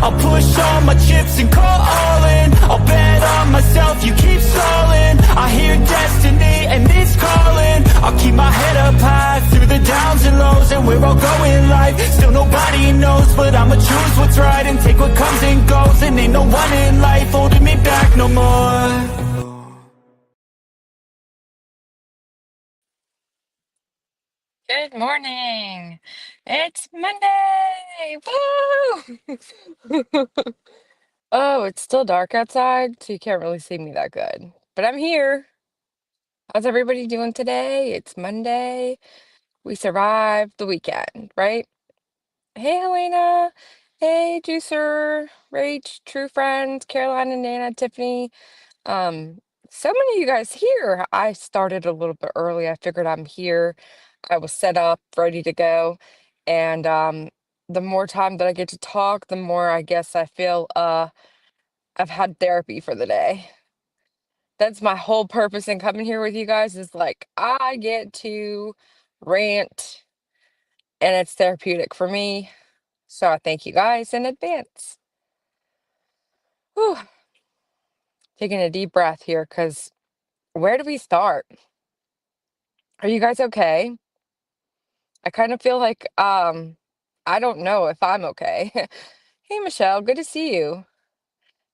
I'll push all my chips and call all in. I'll bet on myself, you keep stalling. I hear destiny and it's calling. I'll keep my head up high through the downs and lows. And where I'll go in life, still nobody knows. But I'ma choose what's right and take what comes and goes. And ain't no one in life holding me back no more. Good morning. It's Monday. Woo! Oh, it's still dark outside, so you can't really see me that good. But I'm here. How's everybody doing today? It's Monday. We survived the weekend, right? Hey, Helena. Hey, Juicer, Rach, True Friends, Caroline and Nana, Tiffany. Um, so many of you guys here. I started a little bit early. I figured I'm here. I was set up, ready to go. And the more time that I get to talk, the more I guess I feel I've had therapy for the day. That's my whole purpose in coming here with you guys is like I get to rant and it's therapeutic for me. So I thank you guys in advance. Whew. Taking a deep breath here because where do we start? Are you guys okay? I kind of feel like I don't know if I'm okay. Hey Michelle, good to see you.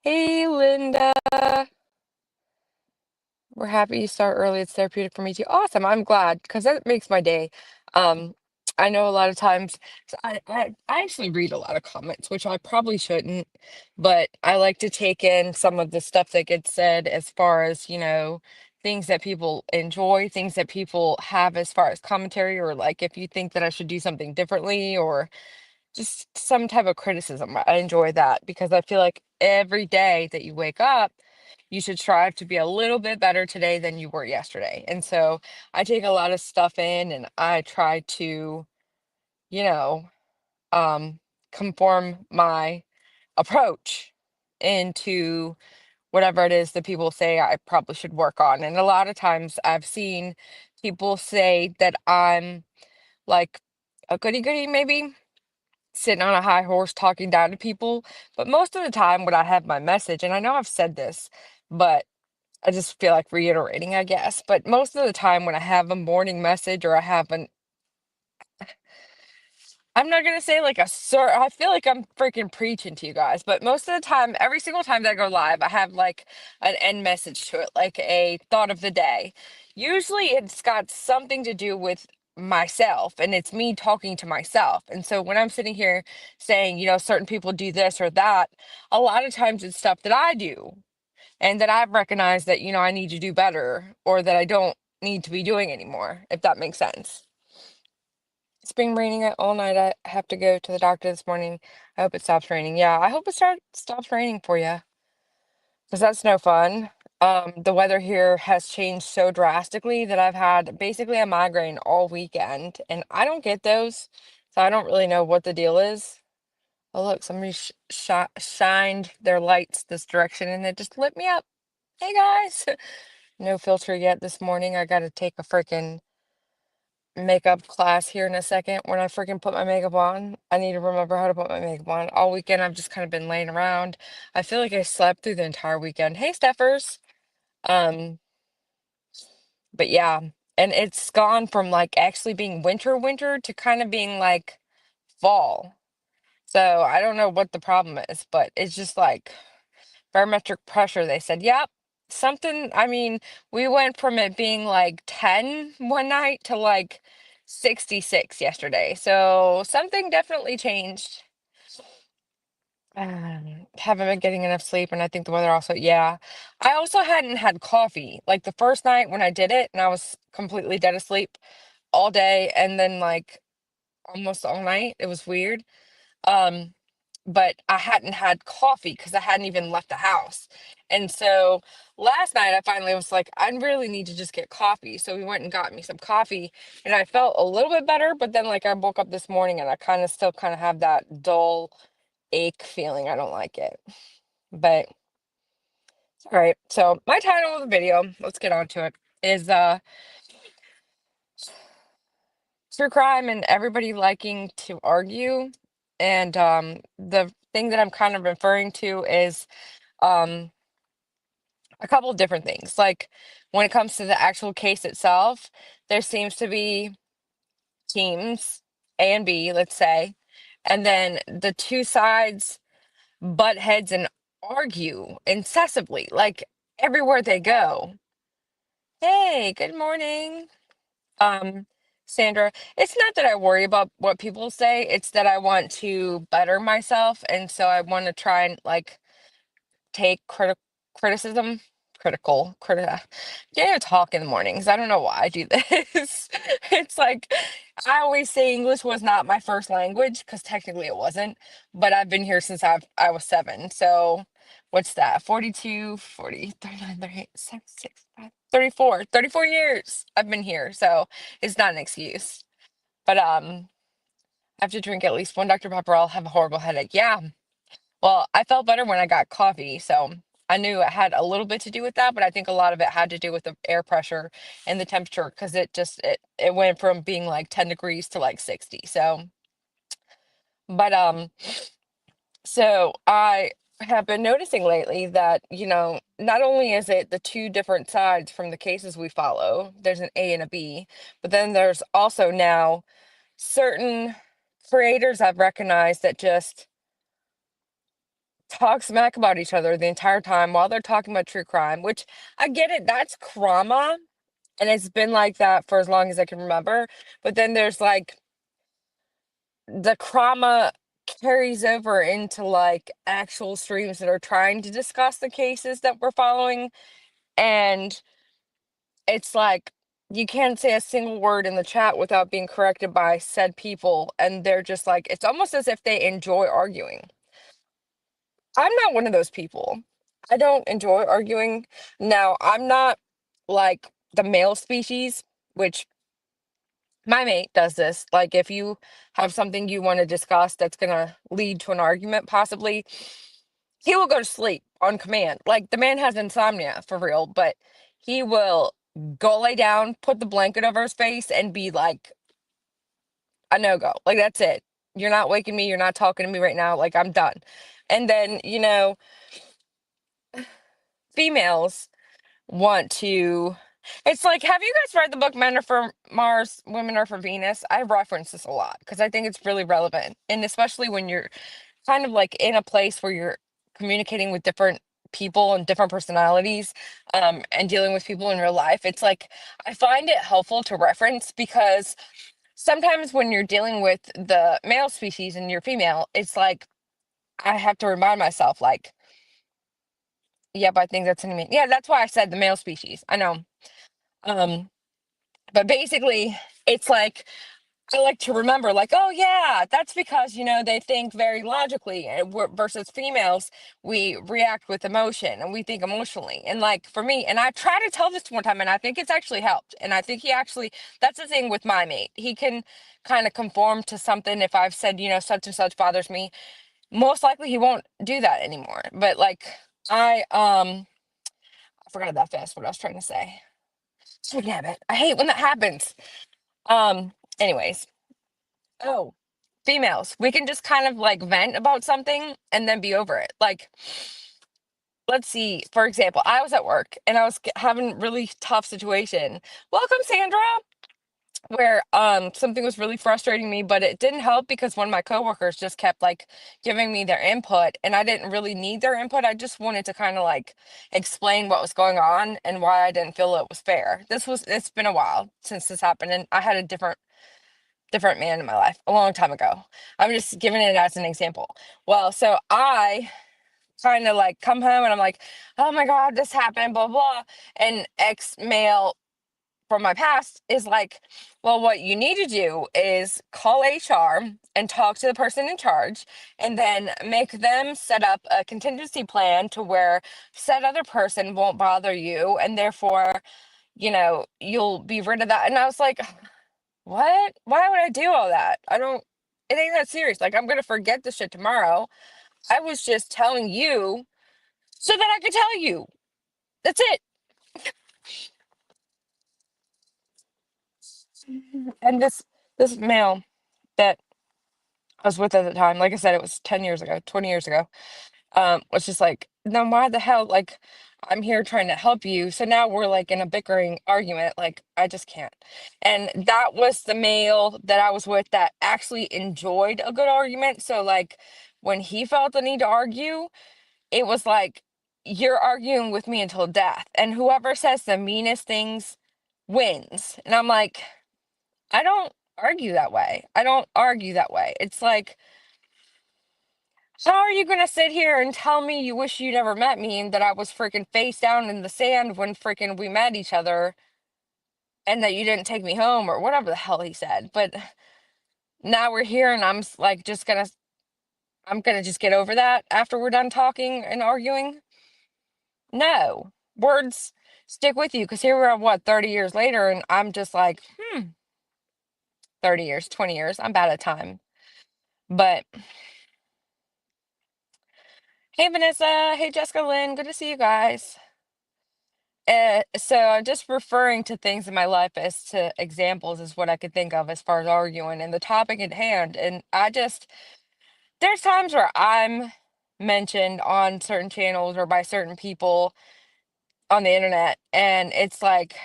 Hey Linda, we're happy you start early. It's therapeutic for me too. Awesome, I'm glad because that makes my day. Um, I know a lot of times I actually read a lot of comments, which I probably shouldn't, but I like to take in some of the stuff that gets said as far as, things that people enjoy, things that people have as far as commentary, or like if you think that I should do something differently, or just some type of criticism. I enjoy that because I feel like every day that you wake up, you should strive to be a little bit better today than you were yesterday. And so I take a lot of stuff in and I try to, you know, um, conform my approach into whatever it is that people say I probably should work on. And a lot of times I've seen people say that I'm like a goody goody, maybe sitting on a high horse talking down to people. But most of the time, when I have my message, and I know I've said this, but I just feel like reiterating, I guess. But most of the time, when I have a morning message or I have an I'm not gonna say like a sir. I feel like I'm freaking preaching to you guys, but most of the time, every single time that I go live, I have like an end message to it, like a thought of the day. Usually, it's got something to do with myself, and it's me talking to myself. And so when I'm sitting here saying, certain people do this or that, a lot of times it's stuff that I do, and that I've recognized that I need to do better, or that I don't need to be doing anymore. If that makes sense. It's been raining all night. I have to go to the doctor this morning. I hope it stops raining. Yeah, I hope it stops raining for you, because that's no fun. The weather here has changed so drastically that I've had basically a migraine all weekend, and I don't get those, so I don't really know what the deal is. Oh, look, somebody shined their lights this direction, and it just lit me up. Hey guys, no filter yet this morning. I got to take a freaking makeup class here in a second. When I freaking put my makeup on, I need to remember how to put my makeup on. All weekend, I've just kind of been laying around. I feel like I slept through the entire weekend. Hey, Steffers. Um, but yeah, and it's gone from like actually being winter to kind of being like fall. So I don't know what the problem is, but it's just like barometric pressure. They said, yep, something. I mean, we went from it being like 10 one night to like 66 yesterday. So something definitely changed. Haven't been getting enough sleep, and I think the weather also, yeah. I also hadn't had coffee. Like the first night when I did it, and I was completely dead asleep all day, and then like almost all night. It was weird. Um, but I hadn't had coffee because I hadn't even left the house. And so last night I finally was like, I really need to just get coffee. So we went and got me some coffee, and I felt a little bit better, but then like I woke up this morning and I kind of still kind of have that dull ache feeling. I don't like it. But all right. So my title of the video, let's get on to it, is true crime and everybody liking to argue. And the thing that I'm kind of referring to is um a couple of different things. Like when it comes to the actual case itself, there seems to be teams A and B, let's say, and then the two sides butt heads and argue incessantly, like everywhere they go. Hey, good morning. Um, Sandra, it's not that I worry about what people say, it's that I want to better myself, and so I want to try and like take criticism, yeah, talk in the mornings. I don't know why I do this. It's like I always say English was not my first language because technically it wasn't, but I've been here since I was 7. So what's that? 42, 40, 39, 38, 7, 6, 5, 34, 34 years I've been here. So it's not an excuse. But I have to drink at least one Dr. Pepper. I'll have a horrible headache. Yeah, well, I felt better when I got coffee, so I knew it had a little bit to do with that, but I think a lot of it had to do with the air pressure and the temperature because it went from being like 10 degrees to like 60. So, but so I have been noticing lately that, not only is it the two different sides from the cases we follow, there's an A and a B, but then there's also now certain creators I've recognized that just talk smack about each other the entire time while they're talking about true crime, which I get it, that's trauma. And it's been like that for as long as I can remember. But then there's like the trauma carries over into like actual streams that are trying to discuss the cases that we're following. And it's like you can't say a single word in the chat without being corrected by said people. And they're just like, it's almost as if they enjoy arguing. I'm not one of those people. I don't enjoy arguing. Now, I'm not like the male species, which my mate does this. Like, if you have something you want to discuss that's going to lead to an argument, possibly, he will go to sleep on command. Like, the man has insomnia for real, but he will go lay down, put the blanket over his face, and be like a no go. Like, that's it. You're not waking me. You're not talking to me right now. Like, I'm done. And then, females want to it's like, have you guys read the book Men Are from Mars, Women Are from Venus? I reference this a lot because I think it's really relevant, and especially when you're kind of like in a place where you're communicating with different people and different personalities, and dealing with people in real life. It's like I find it helpful to reference because sometimes when you're dealing with the male species and you're female, it's like I have to remind myself like, yep, I think that's what I mean. Yeah, that's why I said the male species. I know. Um, but basically, it's like I like to remember, like, oh yeah, that's because they think very logically, and versus females, we react with emotion and we think emotionally. And like for me, and I tried to tell this one time, and I think it's actually helped. And I think he actually, that's the thing with my mate, he can kind of conform to something. If I've said, such and such bothers me, most likely he won't do that anymore. But like I forgot that fast what I was trying to say. Damn it. I hate when that happens. Anyways. Oh, females. We can just kind of like vent about something and then be over it. Like, let's see, for example, I was at work and I was having a really tough situation. Welcome, Sandra. Where something was really frustrating me, but it didn't help because one of my coworkers just kept like giving me their input and I didn't really need their input. I just wanted to kind of like explain what was going on and why I didn't feel it was fair. It's been a while since this happened, and I had a different man in my life a long time ago. I'm just giving it as an example. Well, so I kind of like come home and I'm like, oh my God, this happened, blah, blah. And ex male from my past is like, well, what you need to do is call HR and talk to the person in charge and then make them set up a contingency plan to where said other person won't bother you. And therefore, you'll be rid of that. And I was like, what? Why would I do all that? It ain't that serious. Like, I'm gonna forget this shit tomorrow. I was just telling you so that I could tell you. That's it. And this male that I was with at the time. Like I said, it was 10 years ago, 20 years ago. Was just like, then why the hell? Like, I'm here trying to help you. So now we're like in a bickering argument. Like, I just can't. And that was the male that I was with that actually enjoyed a good argument. So, like, when he felt the need to argue, it was like, you're arguing with me until death. And whoever says the meanest things wins. And I'm like, I don't argue that way. I don't argue that way. It's like, how are you gonna sit here and tell me you wish you never met me and that I was freaking face down in the sand when freaking we met each other and that you didn't take me home or whatever the hell he said? But now we're here and like I'm gonna just get over that after we're done talking and arguing. No, words stick with you because here we're at what 30 years later and I'm just like 30 years, 20 years. I'm bad at time. But hey, Vanessa. Hey, Jessica Lynn. Good to see you guys. So I'm just referring to things in my life as to examples is what I could think of as far as arguing and the topic at hand. And there's times where I'm mentioned on certain channels or by certain people on the internet, and it's like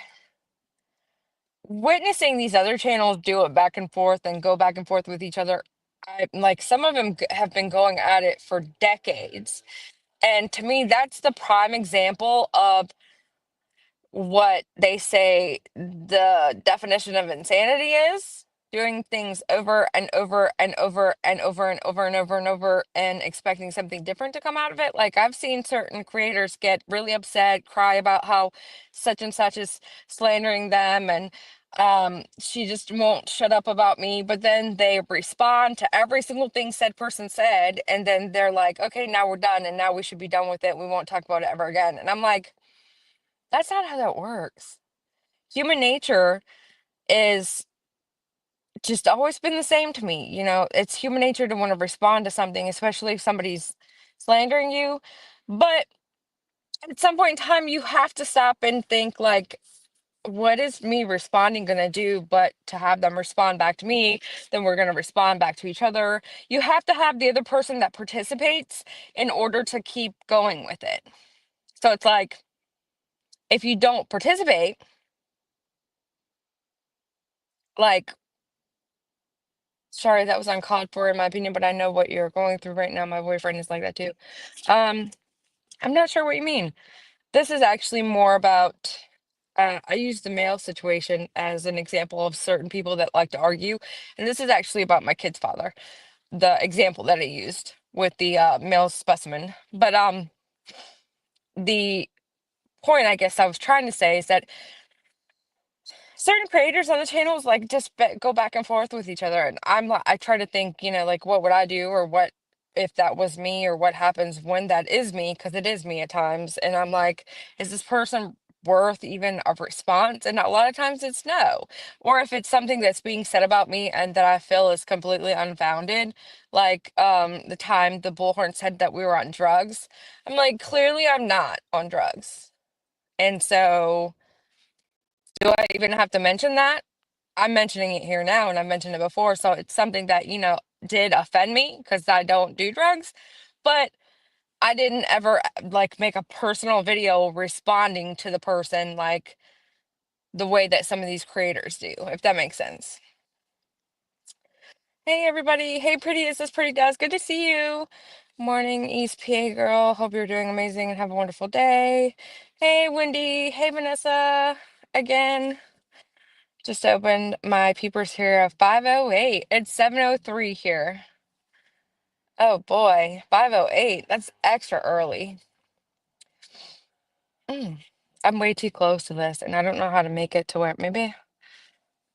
witnessing these other channels do it back and forth and go back and forth with each other. I like some of them have been going at it for decades. And to me, that's the prime example of what they say the definition of insanity is: doing things over and over and over and over and over and over and over and expecting something different to come out of it. Like, I've seen certain creators get really upset, cry about how such and such is slandering them, and she just won't shut up about me, but then they respond to every single thing said person said, and then they're like, okay, now we're done and now we should be done with it, we won't talk about it ever again. And I'm like, that's not how that works. Human nature is just always been the same to me. It's human nature to want to respond to something, especially if somebody's slandering you. But at some point in time, you have to stop and think, like, what is me responding going to do but to have them respond back to me? Then we're going to respond back to each other. You have to have the other person that participates in order to keep going with it. So it's like, if you don't participate, like, sorry, that was uncalled for in my opinion, but I know what you're going through right now. My boyfriend is like that too. Um, I'm not sure what you mean. This is actually more about, I use the male situation as an example of certain people that like to argue. And this is actually about my kid's father, the example that I used with the male specimen. But the point I guess I was trying to say is that certain creators on the channels like just go back and forth with each other, and I try to think, like, what would I do, or what if that was me, or what happens when that is me, because it is me at times, and I'm like, is this person worth even a response? And a lot of times it's no. Or if it's something that's being said about me and that I feel is completely unfounded, like the time the bullhorn said that we were on drugs, I'm like, clearly I'm not on drugs. And so, do I even have to mention that? I'm mentioning it here now, and I've mentioned it before, so it's something that, did offend me because I don't do drugs, but I didn't ever like make a personal video responding to the person like the way that some of these creators do, if that makes sense. Hey everybody, hey pretty, this is Pretty Does. Good to see you. Morning, East PA girl. Hope you're doing amazing and have a wonderful day. Hey Wendy, hey Vanessa. Again, just opened my peepers here of 5:08. It's 7:03 here. Oh boy, 5:08. That's extra early. Mm. I'm way too close to this, and I don't know how to make it to where maybe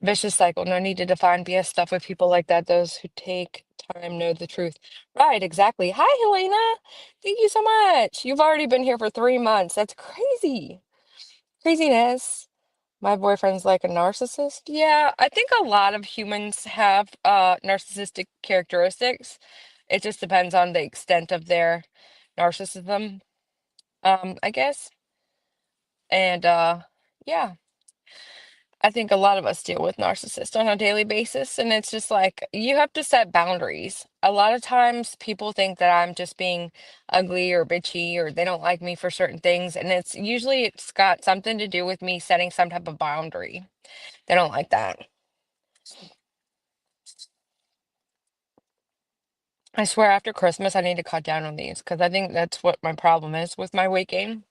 vicious cycle. No need to define BS stuff with people like that. Those who take time know the truth. Right, exactly. Hi, Helena. Thank you so much. You've already been here for 3 months. That's crazy. Craziness. My boyfriend's like a narcissist. Yeah, I think a lot of humans have narcissistic characteristics. It just depends on the extent of their narcissism, I guess. And yeah. I think a lot of us deal with narcissists on a daily basis, and it's just like you have to set boundaries. A lot of times people think that I'm just being ugly or bitchy or they don't like me for certain things, and it's got something to do with me setting some type of boundary. They don't like that. I swear after Christmas I need to cut down on these because I think that's what my problem is with my weight gain.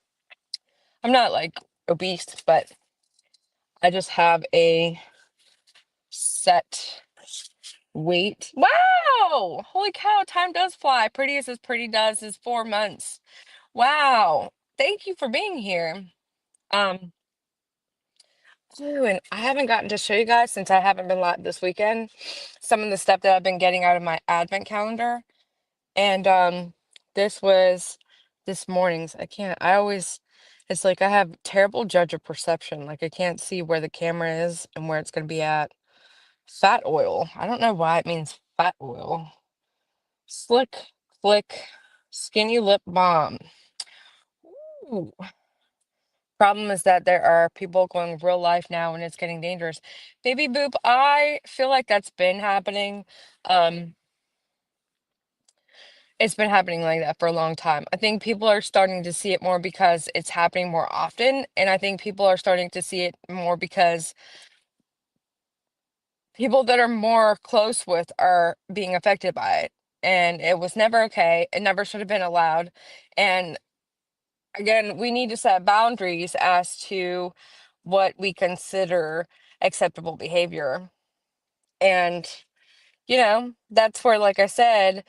I'm not like obese, but I just have a set weight. Wow! Holy cow, time does fly. Pretty as pretty does is 4 months. Wow. Thank you for being here. Um, and I haven't gotten to show you guys since I haven't been live this weekend some of the stuff that I've been getting out of my advent calendar. And this was this morning's. I always it's like I have terrible judge of perception. Like I can't see where the camera is and where it's gonna be at. Fat oil. I don't know why it means fat oil. Slick, flick, skinny lip balm. Ooh. Problem is that there are people going real life now and it's getting dangerous. Baby boop, I feel like that's been happening. Um, it's been happening like that for a long time. I think people are starting to see it more because it's happening more often. And I think people are starting to see it more because people that are more close with are being affected by it. And it was never okay. It never should have been allowed. And again, we need to set boundaries as to what we consider acceptable behavior. And, that's where, like I said,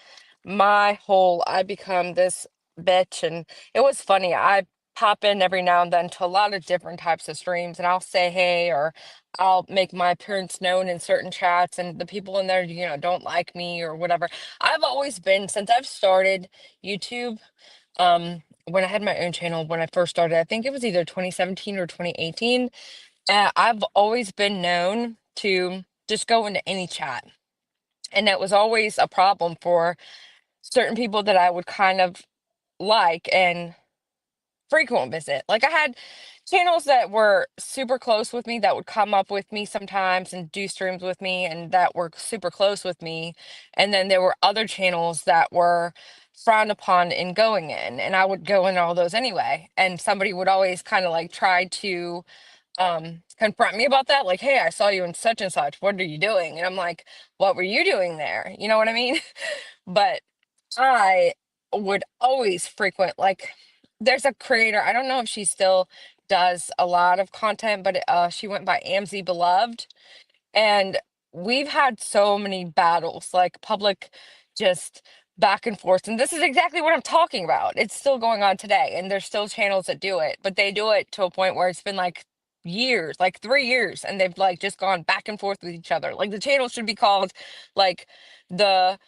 I become this bitch. And it was funny. I pop in every now and then to a lot of different types of streams and I'll say hey, or I'll make my appearance known in certain chats, and the people in there, don't like me or whatever. I've always been, since I've started YouTube, when I had my own channel when I first started, I think it was either 2017 or 2018. I've always been known to just go into any chat. And that was always a problem for certain people that I would kind of like and frequent visit. Like I had channels that were super close with me that would come up with me sometimes and do streams with me and that were super close with me. And then there were other channels that were frowned upon in going in, and I would go in all those anyway. And somebody would always kind of like try to confront me about that, like, hey, I saw you in such and such, what are you doing? And I'm like, what were you doing there? You know what I mean? But I would always frequent, like, there's a creator, I don't know if she still does a lot of content, but she went by Amzy Beloved. And we've had so many battles, like public, just back and forth. And this is exactly what I'm talking about. It's still going on today. And there's still channels that do it, but they do it to a point where it's been like years, like 3 years, and they've like just gone back and forth with each other. Like the channel should be called like the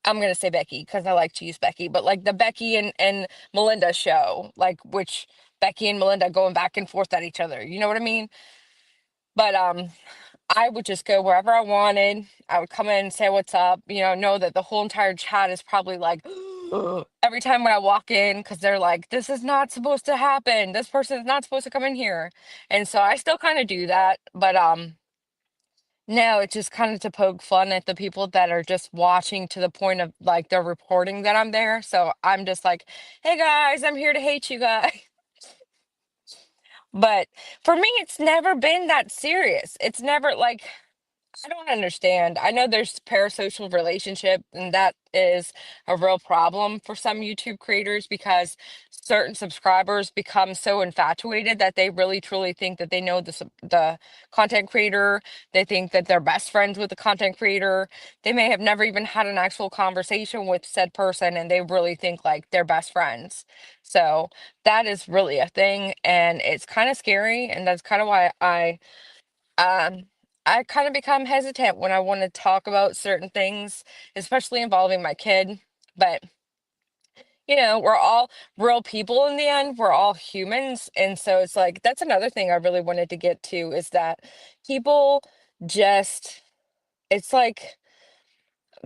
I'm gonna say Becky because I like to use Becky, but like the Becky and Melinda show, like which Becky and Melinda going back and forth at each other. You know what I mean? But I would just go wherever I wanted. I would come in and say what's up, know that the whole entire chat is probably like every time when I walk in, because they're like, this is not supposed to happen. This person is not supposed to come in here. And so I still kind of do that. But no, it's just kind of to poke fun at the people that are just watching to the point of like they're reporting that I'm there. So I'm just like, hey guys, I'm here to hate you guys. But for me, it's never been that serious. It's never like I don't understand. I know there's parasocial relationship, and that is a real problem for some YouTube creators because certain subscribers become so infatuated that they really truly think that they know the content creator. They think that they're best friends with the content creator. They may have never even had an actual conversation with said person, and they really think like they're best friends. So that is really a thing, and it's kind of scary, and that's kind of why um, I kind of become hesitant when I want to talk about certain things, especially involving my kid. But, we're all real people in the end. We're all humans. And so it's like, that's another thing I really wanted to get to is that people just, it's like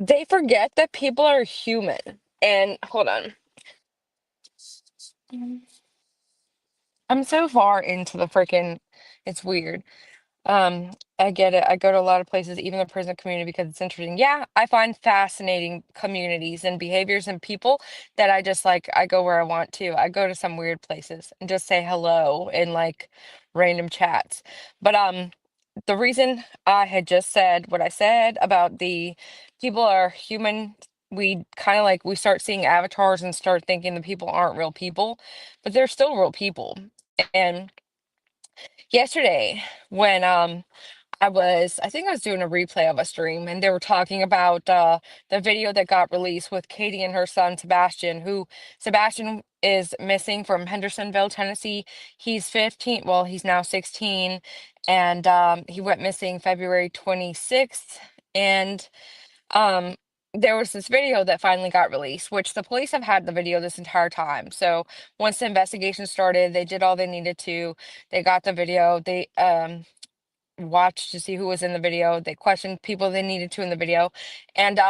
they forget that people are human. And hold on. I'm so far into the freaking, it's weird. I get it. I go to a lot of places, even the prison community, because it's interesting. Yeah, I find fascinating communities and behaviors and people that I just like. I go where I want to. I go to some weird places and just say hello in like random chats. But the reason I had just said what I said about the people are human, we kind of like we start seeing avatars and start thinking the people aren't real people, but they're still real people. And yesterday, when I think I was doing a replay of a stream and they were talking about the video that got released with Katie and her son Sebastian, who Sebastian is missing from Hendersonville, Tennessee. He's 15, well, he's now 16, and he went missing February 26th. And um, there was this video that finally got released, which the police have had the video this entire time. So once the investigation started, they did all they needed to. They got the video. They watched to see who was in the video. They questioned people they needed to in the video. And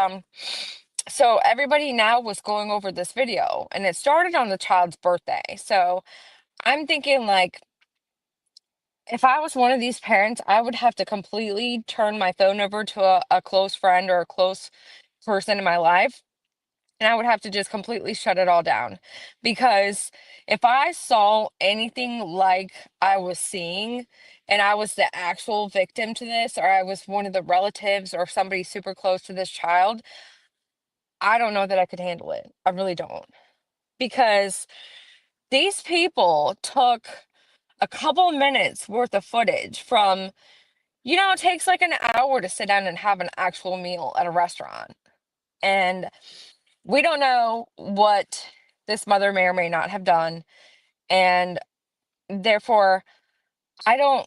so everybody now was going over this video and it started on the child's birthday. So I'm thinking like if I was one of these parents, I would have to completely turn my phone over to a close friend or a close person in my life, and I would have to just completely shut it all down. Because if I saw anything like I was seeing, and I was the actual victim to this, or I was one of the relatives or somebody super close to this child, I don't know that I could handle it. I really don't. Because these people took a couple minutes worth of footage from, it takes like an hour to sit down and have an actual meal at a restaurant. And we don't know what this mother may or may not have done. And therefore, I don't,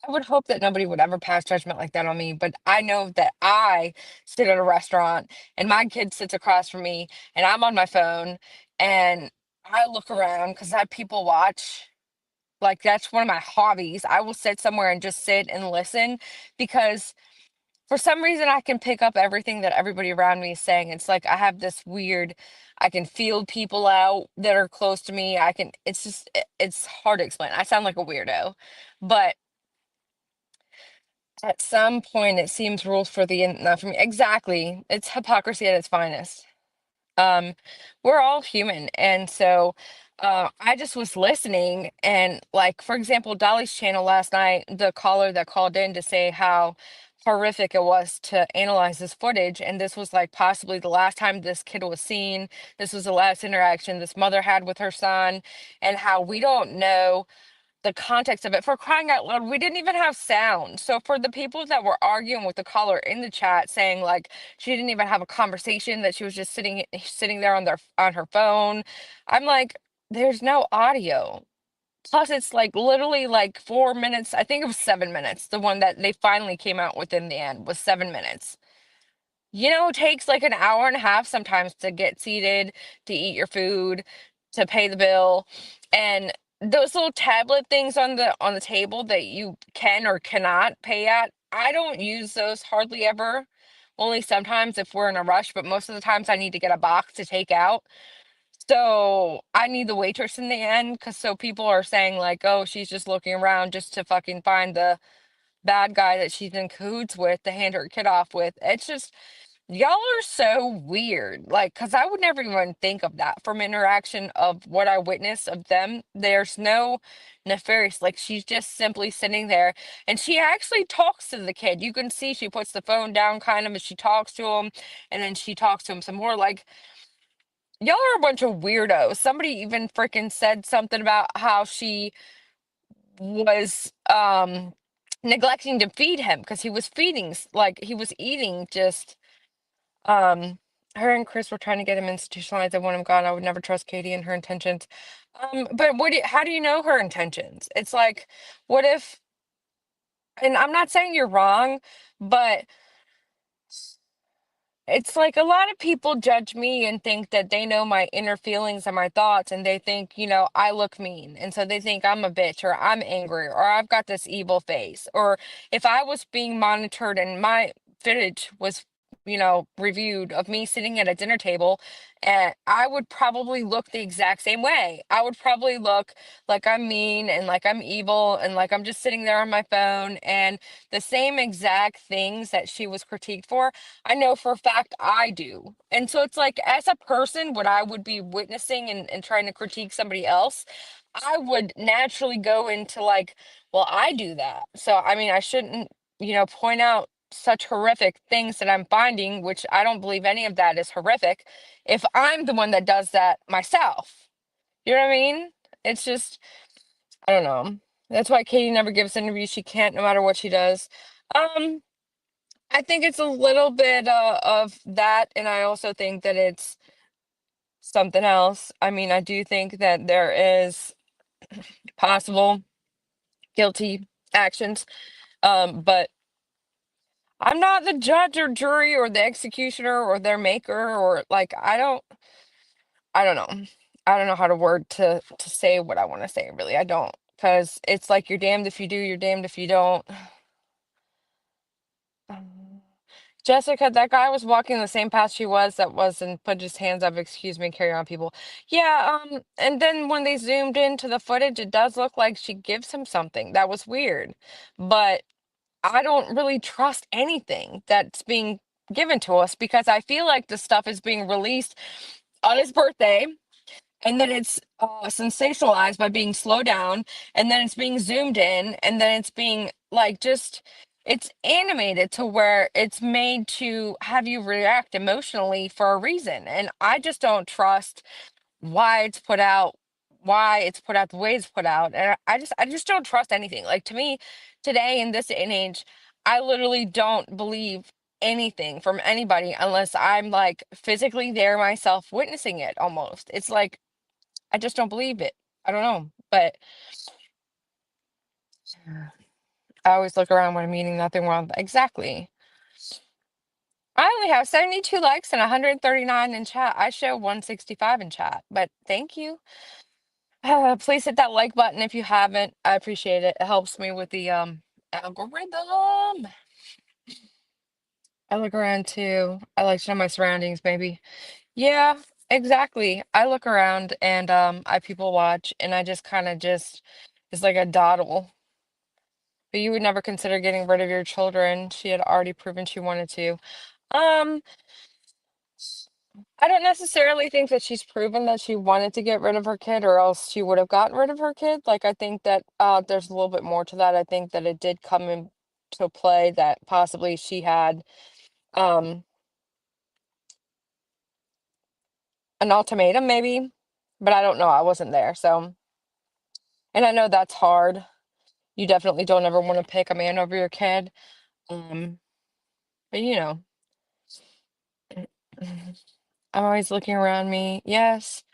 I would hope that nobody would ever pass judgment like that on me. But I know that I sit at a restaurant and my kid sits across from me and I'm on my phone and I look around because I people watch. Like that's one of my hobbies. I will sit somewhere and just sit and listen because for some reason I can pick up everything that everybody around me is saying. It's like I have this weird, I can feel people out that are close to me. It's just, it's hard to explain. I sound like a weirdo, but at some point it seems rules for the not for me. Exactly. It's hypocrisy at its finest. um we're all human, and so I just was listening, and like for example Dolly's channel last night, the caller that called in to say how horrific it was to analyze this footage, and this was like possibly the last time this kid was seen, this was the last interaction this mother had with her son, and how we don't know the context of it. For crying out loud, we didn't even have sound. So for the people that were arguing with the caller in the chat saying like she didn't even have a conversation, that she was just sitting there on her phone, I'm like, there's no audio. Plus it's like literally like 4 minutes, I think it was 7 minutes. The one that they finally came out with in the end was 7 minutes. It takes like an hour and a half sometimes to get seated, to eat your food, to pay the bill. And those little tablet things on the table that you can or cannot pay at, I don't use those hardly ever. Only sometimes if we're in a rush, but most of the times I need to get a box to take out. So I need the waitress in the end, because so people are saying like, oh, she's just looking around just to fucking find the bad guy that she's in cahoots with to hand her kid off with. It's just y'all are so weird. Like, because I would never even think of that from interaction of what I witnessed of them. There's no nefarious, like, she's just simply sitting there and she actually talks to the kid. You can see she puts the phone down kind of as she talks to him, and then she talks to him some more. Like, y'all are a bunch of weirdos. Somebody even freaking said something about how she was, neglecting to feed him because he was like, he was eating just um, her and Chris were trying to get him institutionalized. I want him gone. I would never trust Katie and her intentions. But how do you know her intentions? It's like, what if, and I'm not saying you're wrong, but it's like a lot of people judge me and think that they know my inner feelings and my thoughts, and they think, I look mean. And so they think I'm a bitch or I'm angry or I've got this evil face. Or if I was being monitored and my footage was reviewed of me sitting at a dinner table, and I would probably look the exact same way. I would probably look like I'm mean and like I'm evil and like I'm just sitting there on my phone, and the same exact things that she was critiqued for, I know for a fact I do. And so it's like, as a person, what I would be witnessing and trying to critique somebody else, I would naturally go into like, well, I do that. So, I mean, I shouldn't, point out such horrific things that I'm finding, which I don't believe any of that is horrific, if I'm the one that does that myself. You know what I mean? It's just, I don't know. That's why Katie never gives interviews. She can't, no matter what she does. Um, I think it's a little bit of that, and I also think that it's something else. I mean, I do think that there is possible guilty actions, but I'm not the judge or jury or the executioner or their maker, or like I don't know. I don't know how to word to say what I want to say, really. I don't, because it's like you're damned if you do, you're damned if you don't. Um, Jessica, that guy was walking the same path she was, that was, and put his hands up, excuse me, carry on, people. Yeah, and then when they zoomed into the footage, it does look like she gives him something. That was weird. But I don't really trust anything that's being given to us, because I feel like the stuff is being released on his birthday, and then it's sensationalized by being slowed down, and then it's being zoomed in, and then it's being like, just, it's animated to where it's made to have you react emotionally for a reason, and I just don't trust why it's put out, the way it's put out. And I just don't trust anything. Like, to me, today in this day and age, I literally don't believe anything from anybody unless I'm like physically there myself witnessing it. Almost, it's like I just don't believe it. I don't know, but I always look around when I'm eating, nothing wrong. Exactly. I only have 72 likes and 139 in chat. I show 165 in chat, but thank you. Please hit that like button if you haven't. I appreciate it. It helps me with the algorithm. I look around too. I like to know my surroundings, maybe. Yeah, exactly. I look around and I people watch, and I just kind of just, it's like a dawdle. But you would never consider getting rid of your children. She had already proven she wanted to. Um, I don't necessarily think that she's proven that she wanted to get rid of her kid, or else she would have gotten rid of her kid. Like, I think that there's a little bit more to that. I think that it did come into play that possibly she had um an ultimatum, maybe, but I don't know. I wasn't there, so, and I know that's hard. You definitely don't ever want to pick a man over your kid. Um, but I'm always looking around me. Yes,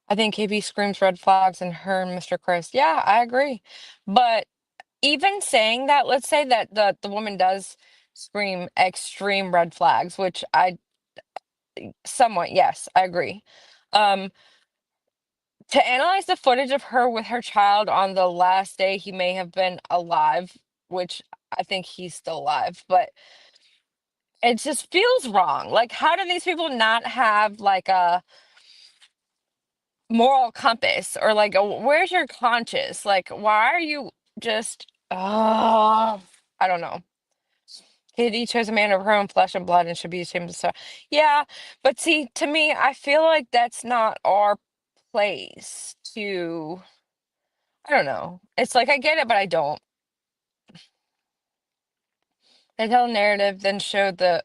I think KB screams red flags, and her and Mr. Chris. Yeah, I agree. But even saying that, let's say that the woman does scream extreme red flags, which I somewhat, yes, I agree. Um, to analyze the footage of her with her child on the last day he may have been alive, which I think he's still alive, but it just feels wrong. Like, how do these people not have like a moral compass, or like where's your conscience? Like, why are you just, I don't know. Katie chose a man of her own flesh and blood and should be ashamed of so. Yeah, but see, to me, I feel like that's not our place to. I don't know. It's like I get it, but I don't. They tell a narrative, then show the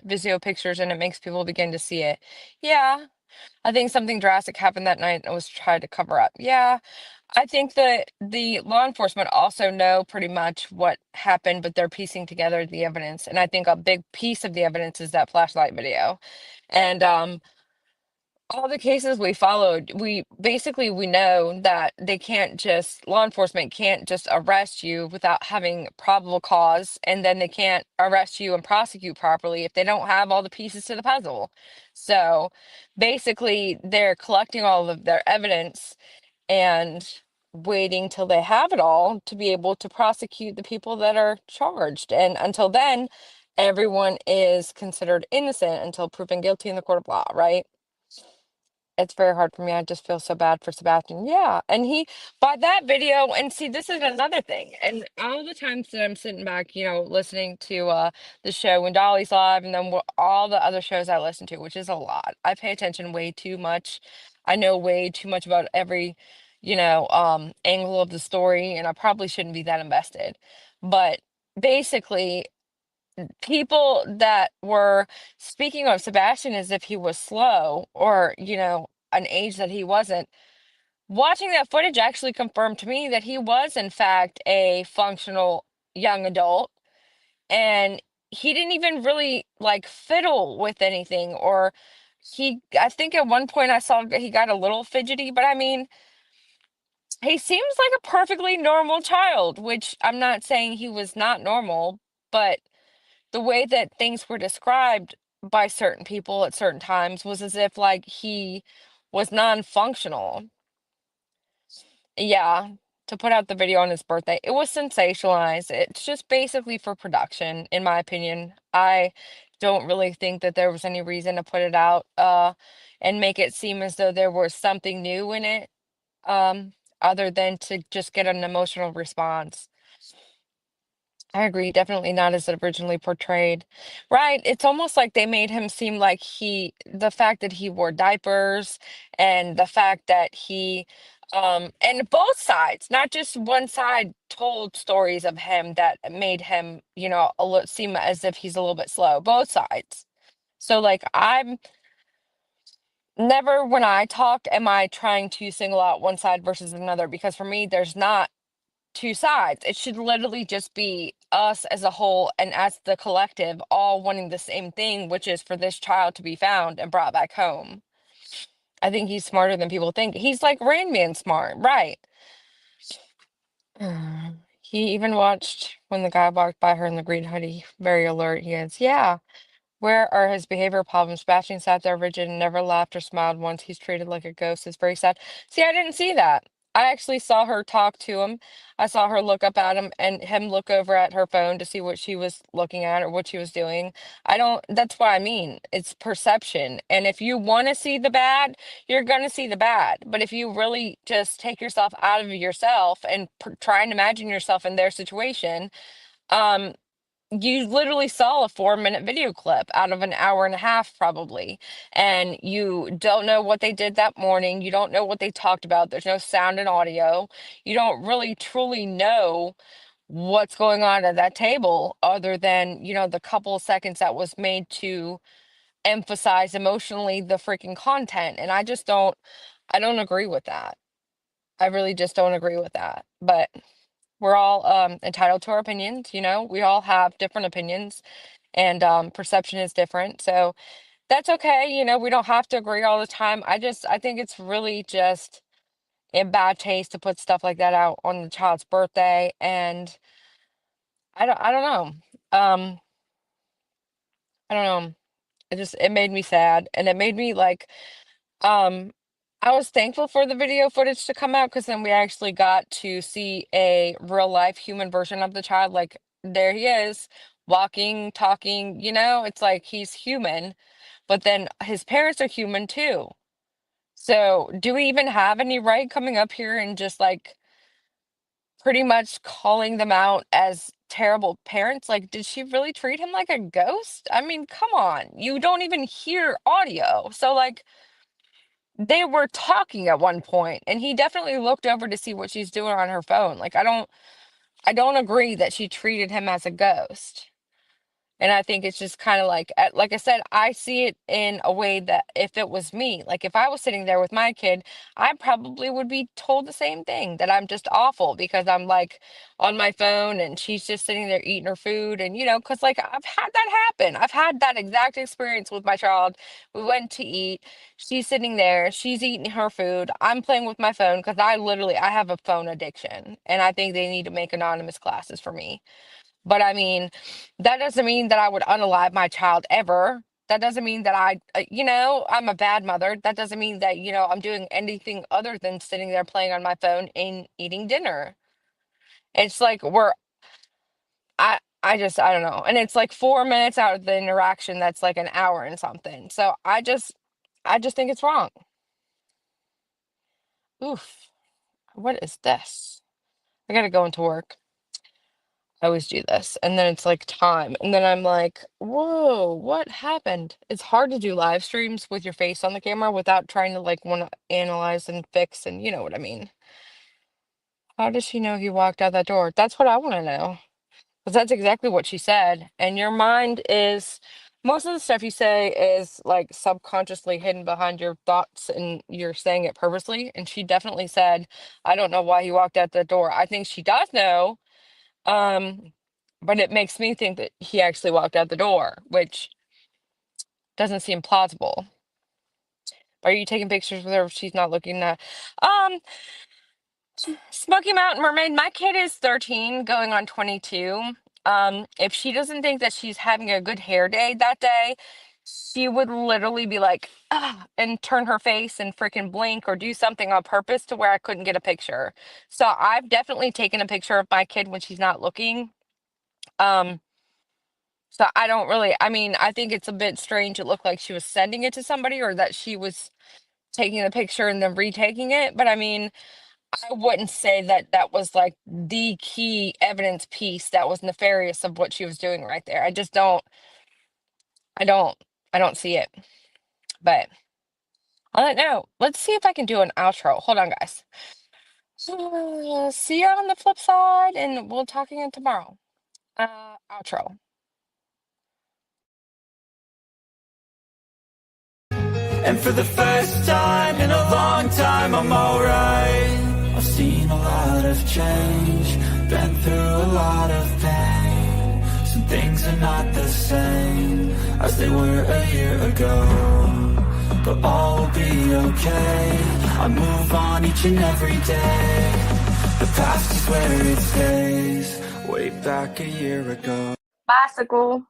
Visio pictures, and it makes people begin to see it. Yeah, I think something drastic happened that night and was tried to cover up. Yeah, I think that the law enforcement also know pretty much what happened, but they're piecing together the evidence. And I think a big piece of the evidence is that flashlight video. And all the cases we followed, we know that they can't just, law enforcement can't just arrest you without having probable cause, and then they can't arrest you and prosecute properly if they don't have all the pieces to the puzzle. So basically, they're collecting all of their evidence and waiting till they have it all to be able to prosecute the people that are charged. And until then, everyone is considered innocent until proven guilty in the court of law, right? It's very hard for me. I just feel so bad for Sebastian. Yeah. And he, by that video, and see, this is another thing. And all the times that I'm sitting back, listening to the show when Dolly's live and then all the other shows I listen to, which is a lot. I pay attention way too much. I know way too much about every, angle of the story, and I probably shouldn't be that invested. But basically, people that were speaking of Sebastian as if he was slow or, an age that he wasn't. Watching that footage actually confirmed to me that he was, in fact, a functional young adult. And he didn't even really like fiddle with anything. Or I think at one point I saw he got a little fidgety, but I mean, he seems like a perfectly normal child, which I'm not saying he was not normal, but the way that things were described by certain people at certain times was as if like he was non-functional. Yeah, to put out the video on his birthday, it was sensationalized. It's just basically for production, in my opinion. I don't really think that there was any reason to put it out and make it seem as though there was something new in it, other than to just get an emotional response. I agree, definitely not as originally portrayed. Right, it's almost like they made him seem like the fact that he wore diapers and the fact that and both sides, not just one side, told stories of him that made him, seem as if he's a little bit slow. Both sides. So, like, I'm never, when I talk, am I trying to single out one side versus another, because for me, there's not two sides. It should literally just be us as a whole and as the collective all wanting the same thing, which is for this child to be found and brought back home. I think he's smarter than people think. He's like Rain Man smart, right? He even watched when the guy walked by her in the green hoodie. Very alert he is. Yeah. Where are his behavior problems? Sebastian sat there rigid and never laughed or smiled once. He's treated like a ghost. It's very sad. See, I didn't see that. I actually saw her talk to him. I saw her look up at him and him look over at her phone to see what she was looking at or what she was doing. That's what I mean. It's perception. And if you want to see the bad, you're going to see the bad. But if you really just take yourself out of yourself and try and imagine yourself in their situation, um, you literally saw a 4-minute video clip out of an hour and a half, probably. And you don't know what they did that morning. You don't know what they talked about. There's no sound and audio. You don't really truly know what's going on at that table other than, the couple of seconds that was made to emphasize emotionally the freaking content. And I don't agree with that. I really just don't agree with that. But we're all entitled to our opinions, we all have different opinions, and perception is different. So that's okay. We don't have to agree all the time. I think it's really just in bad taste to put stuff like that out on the child's birthday. And I don't know. I don't know. It made me sad, and it made me like, um, I was thankful for the video footage to come out, because then we actually got to see a real life human version of the child. Like, there he is, walking, talking, it's like he's human, but then his parents are human too. So, do we even have any right coming up here and just like pretty much calling them out as terrible parents? Like, did she really treat him like a ghost? I mean, come on. You don't even hear audio. So, like, they were talking at one point, and he definitely looked over to see what she's doing on her phone. Like, I don't agree that she treated him as a ghost. And I think it's just kind of like I said, I see it in a way that if it was me, like if I was sitting there with my kid, I probably would be told the same thing, that I'm just awful because I'm like on my phone and she's just sitting there eating her food. And, because like I've had that happen. I've had that exact experience with my child. We went to eat. She's sitting there. She's eating her food. I'm playing with my phone because I have a phone addiction. And I think they need to make anonymous classes for me. But I mean, that doesn't mean that I would unalive my child ever. That doesn't mean that I'm a bad mother. That doesn't mean that, I'm doing anything other than sitting there playing on my phone and eating dinner. It's like I don't know. And it's like 4 minutes out of the interaction that's like an hour and something. So I just think it's wrong. Oof. What is this? I gotta go into work. I always do this. And then it's like time. And then I'm like, whoa, what happened? It's hard to do live streams with your face on the camera without trying to like want to analyze and fix and you know what I mean. How does she know he walked out that door? That's what I want to know. Because that's exactly what she said. And your mind is, most of the stuff you say is like subconsciously hidden behind your thoughts and you're saying it purposely. And she definitely said, I don't know why he walked out the door. I think she does know. Um, but it makes me think that he actually walked out the door, which doesn't seem plausible. Are you taking pictures with her if she's not looking at? Um, Smoky Mountain Mermaid, my kid is 13 going on 22. If she doesn't think that she's having a good hair day that day, she would literally be like, ah, and turn her face and freaking blink or do something on purpose to where I couldn't get a picture. So I've definitely taken a picture of my kid when she's not looking. Um, so I don't really, I mean, I think it's a bit strange. It looked like she was sending it to somebody or that she was taking the picture and then retaking it. But I mean, I wouldn't say that that was like the key evidence piece that was nefarious of what she was doing right there. I just don't, I don't, I don't see it. But I don't know. Let's see if I can do an outro. Hold on, guys. See you on the flip side, and we'll talk again tomorrow. Outro. And for the first time in a long time, I'm alright. I've seen a lot of change, been through a lot of pain. Some things are not the same as they were a year ago, but all will be okay. I move on each and every day. The past is where it stays, way back a year ago. Bicycle.